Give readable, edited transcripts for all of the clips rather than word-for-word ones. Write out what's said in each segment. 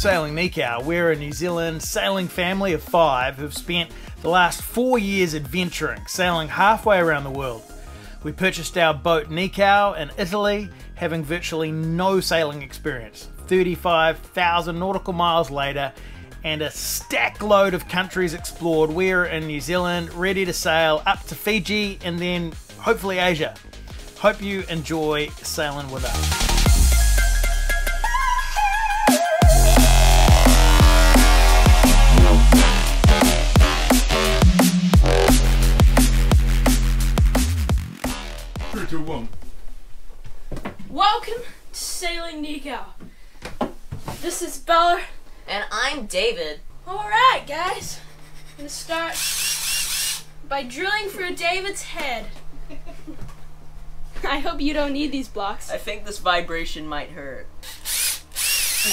Sailing Nikau. We're a New Zealand sailing family of 5 who've spent the last 4 years adventuring, sailing halfway around the world. We purchased our boat Nikau in Italy, having virtually no sailing experience. 35,000 nautical miles later, and a stack load of countries explored, we're in New Zealand, ready to sail up to Fiji and then hopefully Asia. Hope you enjoy sailing with us. 3, 2, 1. Welcome to Sailing Nikau. This is Bella. And I'm David. Alright guys, I'm gonna start by drilling through David's head. I hope you don't need these blocks. I think this vibration might hurt.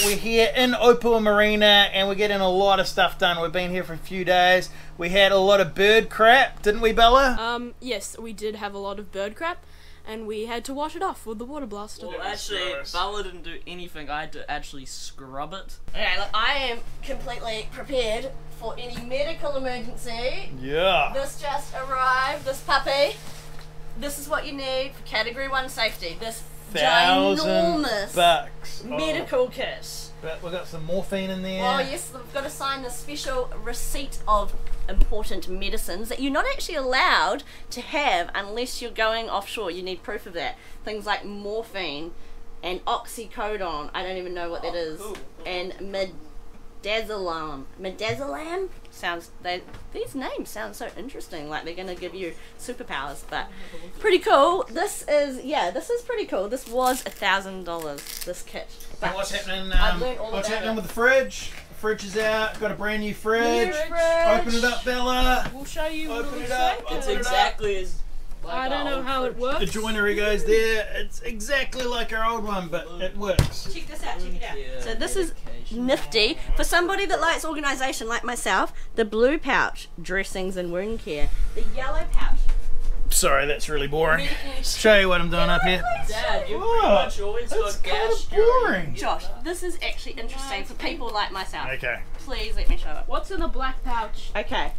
We're here in Opua Marina and we're getting a lot of stuff done. We've been here for a few days. We had a lot of bird crap, didn't we, Bella? Yes, we did have a lot of bird crap, and we had to wash it off with the water blaster. Well, actually, Bella didn't do anything. I had to actually scrub it. Okay, look, I am completely prepared for any medical emergency. Yeah. This just arrived, this puppy. This is what you need for Category 1 safety. This ginormous $1,000 medical kit. But we've got some morphine in there. Oh yes, we've got to sign the special receipt of important medicines that you're not actually allowed to have unless you're going offshore. You need proof of that. Things like morphine and oxycodone. I don't even know what that is. Cool. And midazolam. Midazolam? These names sound so interesting, like they're going to give you superpowers, but pretty cool. This is pretty cool. This was $1,000, this kit. But And what's happening? I've learned all What's about happening it. with the fridge? The fridge is out. Got a brand new fridge. New fridge. Open it up, Bella. We'll show you what it Open looks it up. like. It's Open it exactly as like I don't our know old how it fridge. works. The joinery goes there. It's exactly like our old one, but it works. Check this out, check it out. Yeah, So this is medication. nifty. For somebody that likes organisation like myself, the blue pouch, dressings and wound care. The yellow pouch. Sorry, that's really boring. Show you what I'm doing up here. Dad, you've Oh, pretty much always that's got kinda gas boring. Josh, this is actually interesting for people like myself. Okay. Please let me show it. What's in the black pouch? Okay.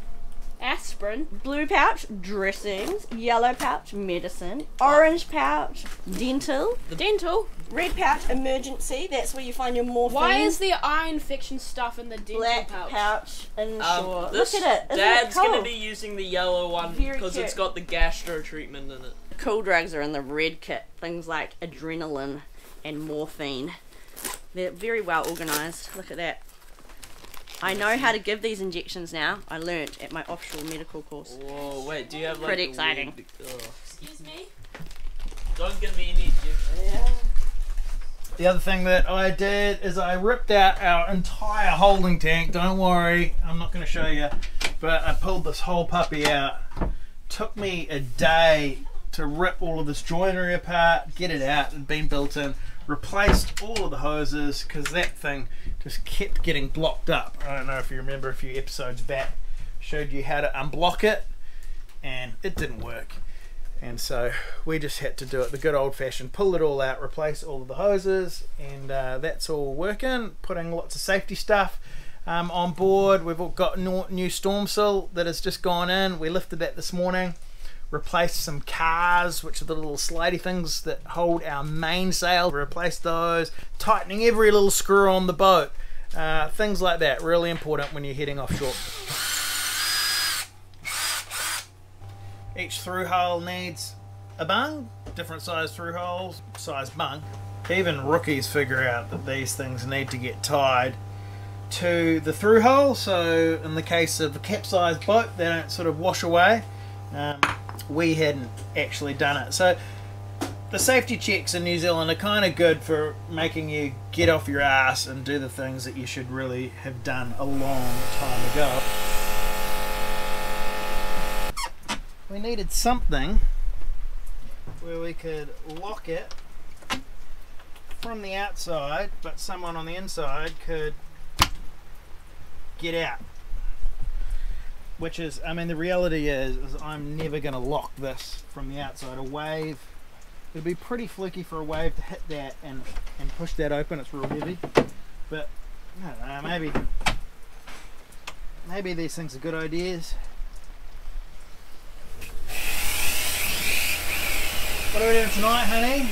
Aspirin. Blue pouch, dressings. Yellow pouch, medicine. Orange pouch, dental. Dental. Red pouch, emergency. That's where you find your morphine. Why is there eye infection stuff in the dental black pouch? pouch, inshore. This, Look at it. Isn't Dad's it cool? gonna be using the yellow one Very because it's cute. got the gastro treatment in it. Cool drugs are in the red kit. Things like adrenaline and morphine. They're very well organised. Look at that. I know how to give these injections now. I learnt at my offshore medical course. Whoa, wait, do you have like Pretty the exciting. weird- Excuse me? Don't give me any injections. The other thing that I did is I ripped out our entire holding tank. Don't worry, I'm not going to show you. But I pulled this whole puppy out. Took me a day to rip all of this joinery apart, get it out. It had been built in. Replaced all of the hoses because that thing just kept getting blocked up. I don't know if you remember a few episodes back. Showed you how to unblock it and it didn't work. And so we just had to do it the good old-fashioned, pull it all out, replace all of the hoses, and that's all working. Putting lots of safety stuff on board. We've all got new storm sill that has just gone in. We lifted that this morning. Replaced some cars, which are the little slidey things that hold our mainsail. Replaced those. Tightening every little screw on the boat. Things like that. Really important when you're heading offshore. Each through hole needs a bung, different size through holes, size bung. Even rookies figure out that these things need to get tied to the through hole, so in the case of a capsized boat they don't sort of wash away. We hadn't actually done it. So the safety checks in New Zealand are kind of good for making you get off your ass and do the things that you should really have done a long time ago. We needed something where we could lock it from the outside, but someone on the inside could get out. Which is, I mean, the reality is I'm never going to lock this from the outside. A wave, it'd be pretty fluky for a wave to hit that and push that open. It's real heavy. But I don't know, maybe these things are good ideas. What are we doing tonight, honey?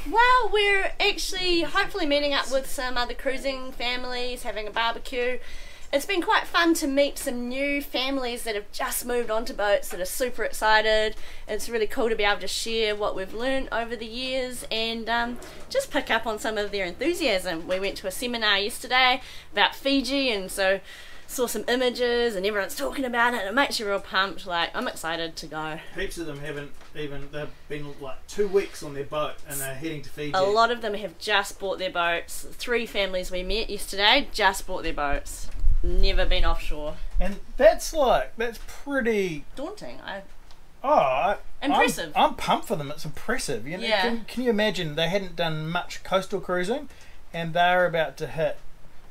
Well, we're actually hopefully meeting up with some other cruising families, having a barbecue. It's been quite fun to meet some new families that have just moved onto boats that are super excited. It's really cool to be able to share what we've learned over the years and just pick up on some of their enthusiasm. We went to a seminar yesterday about Fiji, and so saw some images and everyone's talking about it, and it makes you real pumped. Like, I'm excited to go. Heaps of them haven't even, they've been like 2 weeks on their boat and they're heading to Fiji. A lot of them have just bought their boats. 3 families we met yesterday just bought their boats. Never been offshore. And that's pretty Daunting. impressive. I'm pumped for them. It's impressive. You know, Yeah. can you imagine they hadn't done much coastal cruising and they're about to hit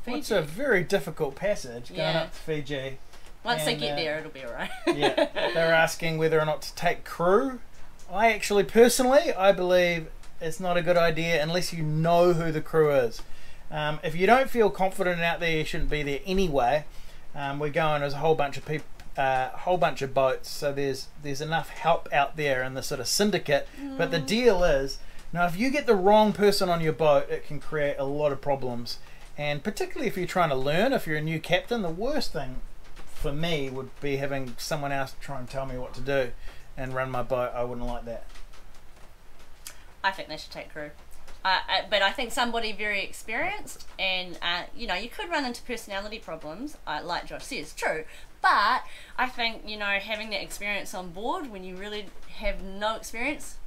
what's a very difficult passage going up to Fiji. Once they get there, it'll be alright. Yeah, they're asking whether or not to take crew. I actually, personally, I believe it's not a good idea unless you know who the crew is. If you don't feel confident out there, you shouldn't be there anyway. We're going as a whole bunch of people, whole bunch of boats, so there's enough help out there in the sort of syndicate. But the deal is, now if you get the wrong person on your boat, it can create a lot of problems. And particularly if you're trying to learn, if you're a new captain, the worst thing for me would be having someone else try and tell me what to do and run my boat. I wouldn't like that. I think they should take crew. But I think somebody very experienced, and you know, you could run into personality problems, like Josh says, true. But I think, you know, having that experience on board when you really have no experience,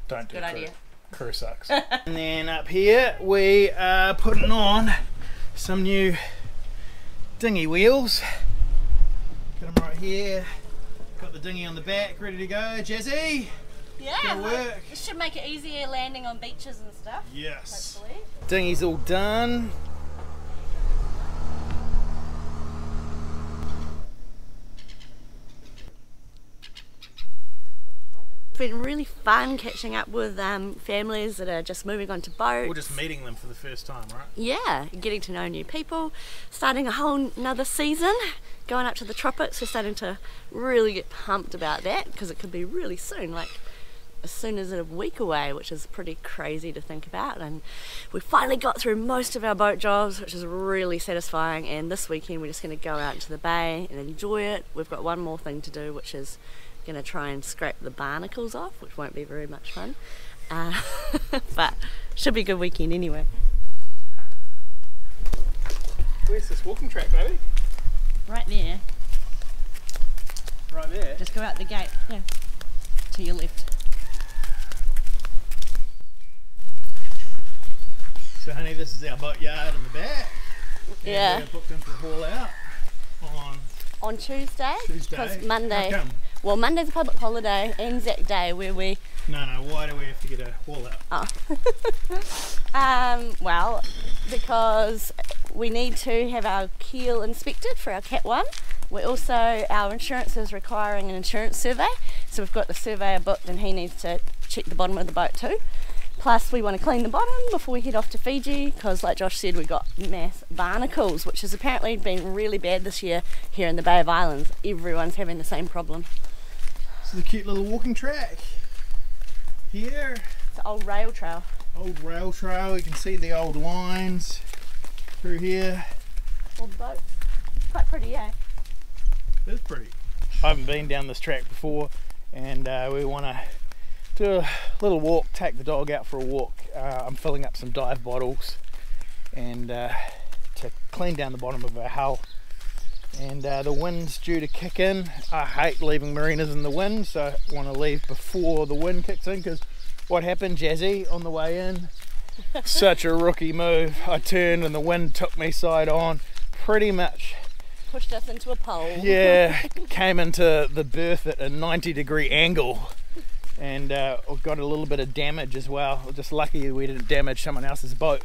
don't do good crew. idea. Crew sucks. And then up here we are putting on some new dinghy wheels. Got them right here. Got the dinghy on the back, ready to go. Jazzy. Yeah, Gonna work. It should make it easier landing on beaches and stuff. Yes. Hopefully. Dinghy's all done. It's been really fun catching up with families that are just moving on to boats. We're just meeting them for the first time, right? Yeah, getting to know new people, starting a whole another season, going up to the tropics. We're starting to really get pumped about that because it could be really soon, like as soon as a week away, which is pretty crazy to think about. And we finally got through most of our boat jobs, which is really satisfying, and this weekend we're just going to go out into the bay and enjoy it. We've got one more thing to do, which is going to try and scrape the barnacles off, which won't be very much fun, but should be a good weekend anyway. Where's this walking track, baby? Right there. Right there. Just go out the gate, yeah, to your left. So honey, this is our boat yard in the back. Yeah. We're booked in for a haul out on Tuesday. Because Monday. How come? Well, Monday's a public holiday, Anzac Day, where we. No, why do we have to get a haul out? Oh. Well, because we need to have our keel inspected for our Cat 1. We also, our insurance is requiring an insurance survey, so we've got the surveyor booked and he needs to check the bottom of the boat too. Plus we want to clean the bottom before we head off to Fiji, because like Josh said, we got mass barnacles, which has apparently been really bad this year here in the Bay of Islands. Everyone's having the same problem. This is a cute little walking track here. It's an old rail trail. Old rail trail, you can see the old lines through here. Old boat. Quite pretty, yeah. It's pretty. I haven't been down this track before, and we want to do a little walk, take the dog out for a walk. I'm filling up some dive bottles and to clean down the bottom of our hull. And the wind's due to kick in. I hate leaving marinas in the wind, so I want to leave before the wind kicks in, because what happened, Jazzy, on the way in? Such a rookie move. I turned and the wind took me side on, pretty much. Pushed us into a pole. Yeah, came into the berth at a 90-degree angle. And got a little bit of damage as well. We're just lucky we didn't damage someone else's boat.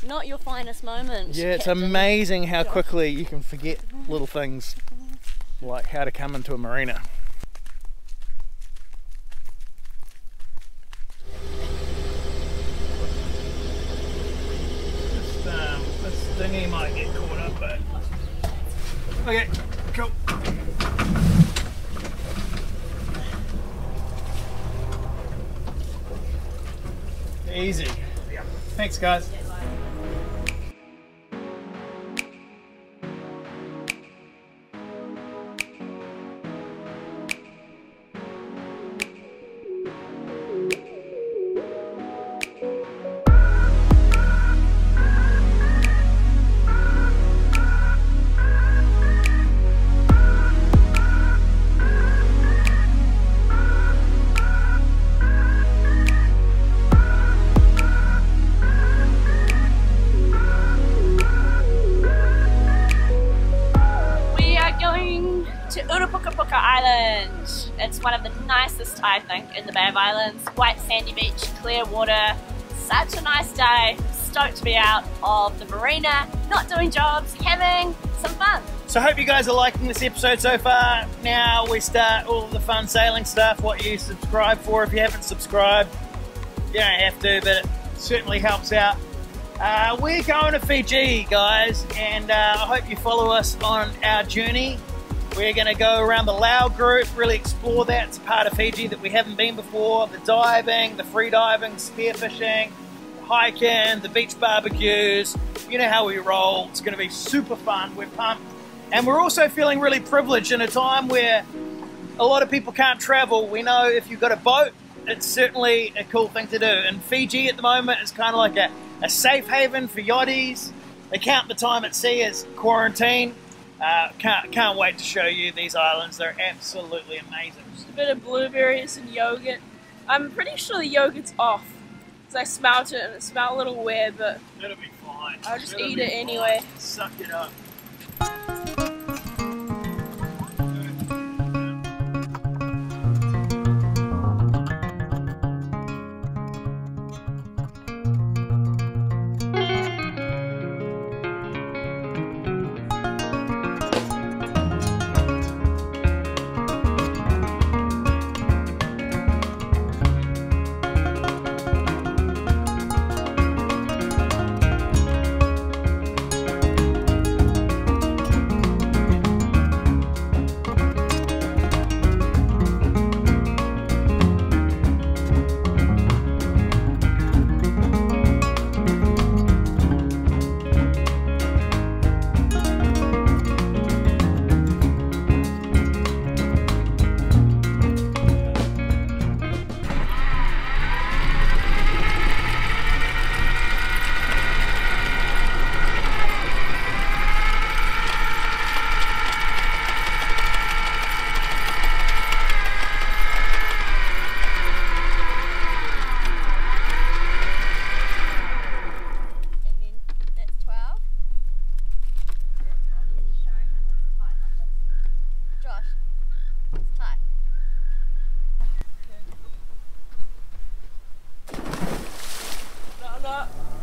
Not your finest moment. Yeah, it's Captain. amazing how quickly you can forget little things like how to come into a marina. This dinghy might get caught up, but okay, cool. Easy. Thanks, guys. Island. It's one of the nicest, I think, in the Bay of Islands. White sandy beach, clear water, such a nice day. Stoked to be out of the marina, not doing jobs, having some fun. So I hope you guys are liking this episode so far. Now we start all of the fun sailing stuff, what you subscribe for. If you haven't subscribed, you don't have to, but it certainly helps out. We're going to Fiji, guys, and I hope you follow us on our journey. We're going to go around the Lau group, really explore that. It's a part of Fiji that we haven't been before. The diving, the free diving, spearfishing, the hiking, the beach barbecues. You know how we roll. It's going to be super fun. We're pumped. And we're also feeling really privileged in a time where a lot of people can't travel. We know if you've got a boat, it's certainly a cool thing to do. And Fiji at the moment is kind of like a safe haven for yachties. They count the time at sea as quarantine. Can't wait to show you these islands. They're absolutely amazing. Just a bit of blueberries and yogurt. I'm pretty sure the yogurt's off because I smelt it and it smelled a little weird, but It'll be fine. I'll just eat it anyway. Suck it up.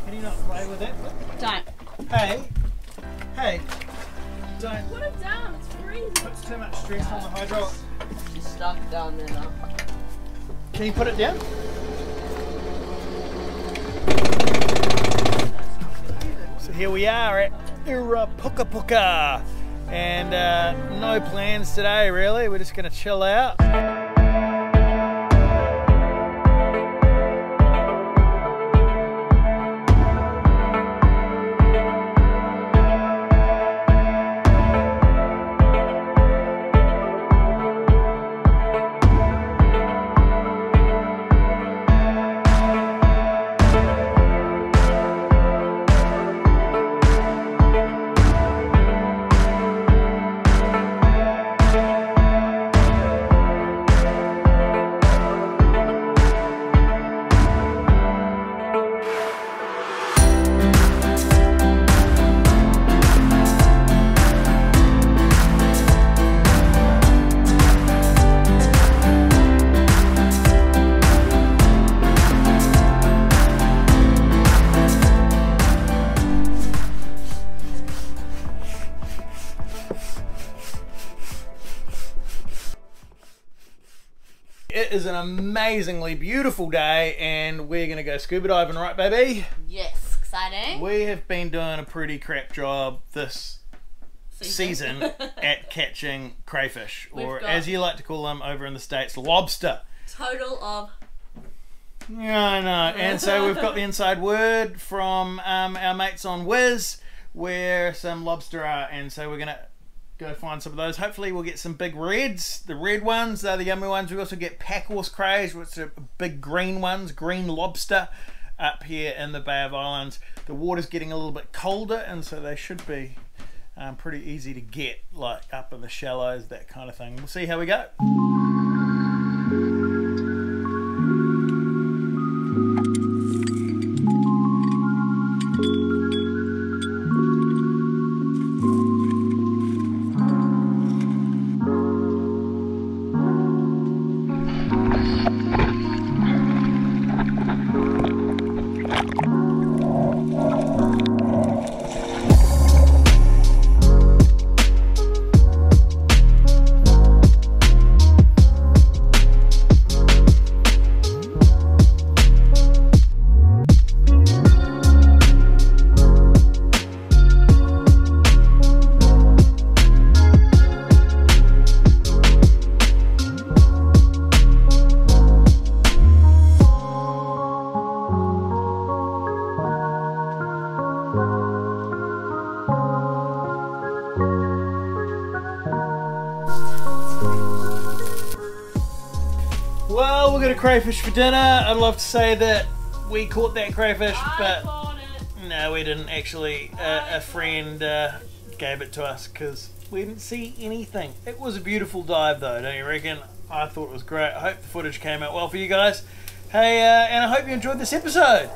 Can you not play with it? Don't. Hey, don't. Put it down, it's freezing. Puts too much stress on the hydraulic. She's stuck down there now. Can you put it down? So here we are at Puka Puka, and no plans today really. We're just gonna chill out. It is an amazingly beautiful day and we're gonna go scuba diving, right baby? Yes, because exciting. We have been doing a pretty crap job this season at catching crayfish, or as you like to call them over in the States, lobster. Total of... Yeah, I know. And so we've got the inside word from our mates on Wiz where some lobster are, and so we're going to go find some of those. Hopefully we'll get some big reds. The red ones, they're the yummy ones. We also get packhorse crays, which are big green ones, green lobster, up here in the Bay of Islands. The water's getting a little bit colder, and so they should be pretty easy to get, like up in the shallows, that kind of thing. We'll see how we go. Well, we got a crayfish for dinner. I'd love to say that we caught that crayfish, but no, we didn't actually. A friend gave it to us because we didn't see anything. It was a beautiful dive though, don't you reckon? I thought it was great. I hope the footage came out well for you guys. Hey, and I hope you enjoyed this episode.